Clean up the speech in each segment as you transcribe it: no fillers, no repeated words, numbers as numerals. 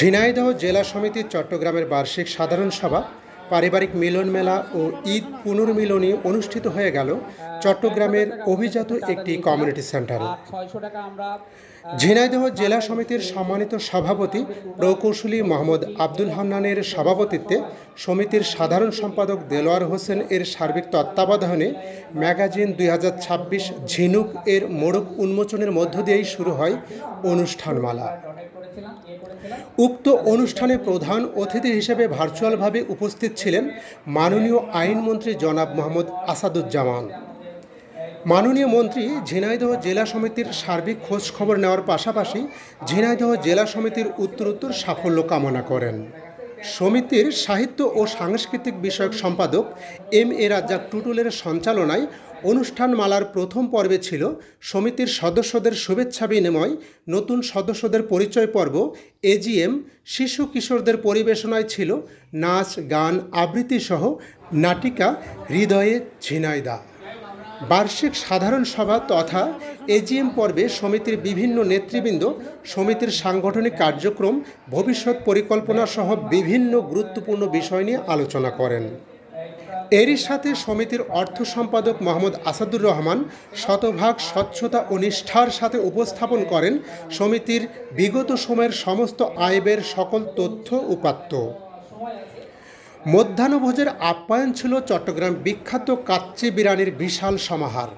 ঝিনাইদহ জেলা সমিতির চট্টগ্রামের বার্ষিক সাধারণ সভা, পারিবারিক মিলন মেলা ও ঈদ পুনর্মিলনী অনুষ্ঠিত হয়ে গেল চট্টগ্রামের অভিজাত একটি কমিউনিটি সেন্টারে। ঝিনাইদহ জেলা সমিতির সম্মানিত সভাপতি প্রকৌশলী মোহাম্মদ আব্দুল হান্নানের সভাপতিত্বে সমিতির সাধারণ সম্পাদক দেলোয়ার হোসেন এর সার্বিক তত্ত্বাবধানে ম্যাগাজিন 2026 ঝিনুক এর মোড়ক উন্মোচনের মধ্য দিয়েই শুরু হয় অনুষ্ঠানমালা। উক্ত অনুষ্ঠানে প্রধান অতিথি হিসেবে ভার্চুয়ালভাবে উপস্থিত ছিলেন মাননীয় আইনমন্ত্রী জনাব মোহাম্মদ আসাদুজ্জামান। মাননীয় মন্ত্রী ঝিনাইদহ জেলা সমিতির সার্বিক খোঁজ খবর নেওয়ার পাশাপাশি ঝিনাইদহ জেলা সমিতির উত্তরোত্তর সাফল্য কামনা করেন। সমিতির সাহিত্য ও সাংস্কৃতিক বিষয়ক সম্পাদক এম.এ. রাজ্জাক টুটুলের সঞ্চালনায় অনুষ্ঠানমালার প্রথম পর্বে ছিল সমিতির সদস্যদের শুভেচ্ছা বিনিময়, নতুন সদস্যদের পরিচয় পর্ব, এজিএম, শিশু কিশোরদের পরিবেশনায় ছিল নাচ, গান, আবৃত্তিসহ নাটিকা হৃদয়ে ঝিনাইদহ। বার্ষিক সাধারণ সভা তথা এজিএম পর্বে সমিতির বিভিন্ন নেতৃবৃন্দ সমিতির সাংগঠনিক কার্যক্রম, ভবিষ্যৎ পরিকল্পনা সহ বিভিন্ন গুরুত্বপূর্ণ বিষয় নিয়ে আলোচনা করেন। এরই সাথে সমিতির অর্থ সম্পাদক মোহাম্মদ আসাদুর রহমান শতভাগ স্বচ্ছতা ও নিষ্ঠার সাথে উপস্থাপন করেন সমিতির বিগত সময়ের সমস্ত আয় ব্যয়ের সকল তথ্য উপাত্ত। মধ্যাহ্নভোজের আপ্যায়ন ছিল চট্টগ্রাম বিখ্যাত কাচ্চি বিরিয়ানির বিশাল সমাহার।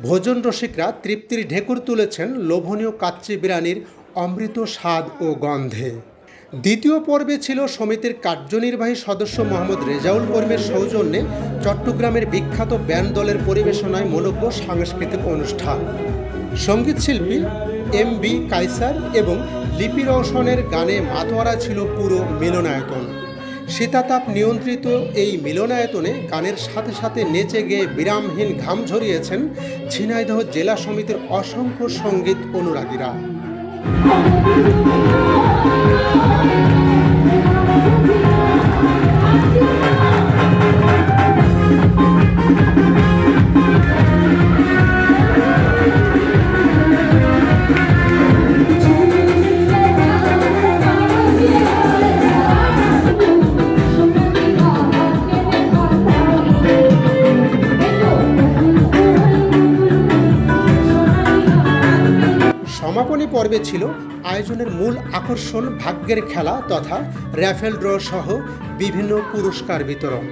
ভোজন রসিকরা তৃপ্তির ঢেকুর তুলেছেন লোভনীয় কাচ্চি বিরিয়ানির অমৃত স্বাদ ও গন্ধে। দ্বিতীয় পর্বে ছিল সমিতির কার্যনির্বাহী সদস্য মোহাম্মদ রেজাউল করিমের সৌজন্যে চট্টগ্রামের বিখ্যাত ব্যান্ড দলের পরিবেশনায় মনোজ্ঞ সাংস্কৃতিক অনুষ্ঠান। সঙ্গীতশিল্পী এম.বি. কায়সার এবং লিপি রওশনের গানে মাতোয়ারা ছিল পুরো মিলনায়তন। শীতাতাপ নিয়ন্ত্রিত এই মিলনায়তনে গানের সাথে সাথে নেচে গেয়ে বিরামহীন ঘাম ঝরিয়েছেন ঝিনাইদহ জেলা সমিতির অসংখ্য সঙ্গীত অনুরাগীরা। সমাপনী পর্বে ছিল আয়োজনের মূল আকর্ষণ ভাগ্যের খেলা তথা র্যাফেল ড্র সহ বিভিন্ন পুরস্কার বিতরণ।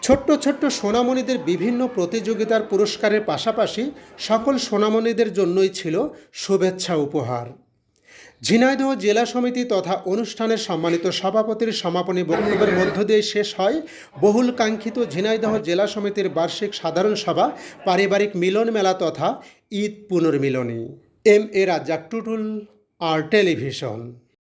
ছোট্ট ছোট্ট সোনামণিদের বিভিন্ন প্রতিযোগিতার পুরস্কারের পাশাপাশি সকল সোনামণিদের জন্যই ছিল শুভেচ্ছা উপহার। ঝিনাইদহ জেলা সমিতি তথা অনুষ্ঠানের সম্মানিত সভাপতির সমাপনী বক্তব্যের মধ্য দিয়ে শেষ হয় বহুল কাঙ্ক্ষিত ঝিনাইদহ জেলা সমিতির বার্ষিক সাধারণ সভা, পারিবারিক মিলন মেলা তথা ঈদ পুনর্মিলনী। এম.এ. রাজ্জাক টুটুল, আর টেলিভিশন।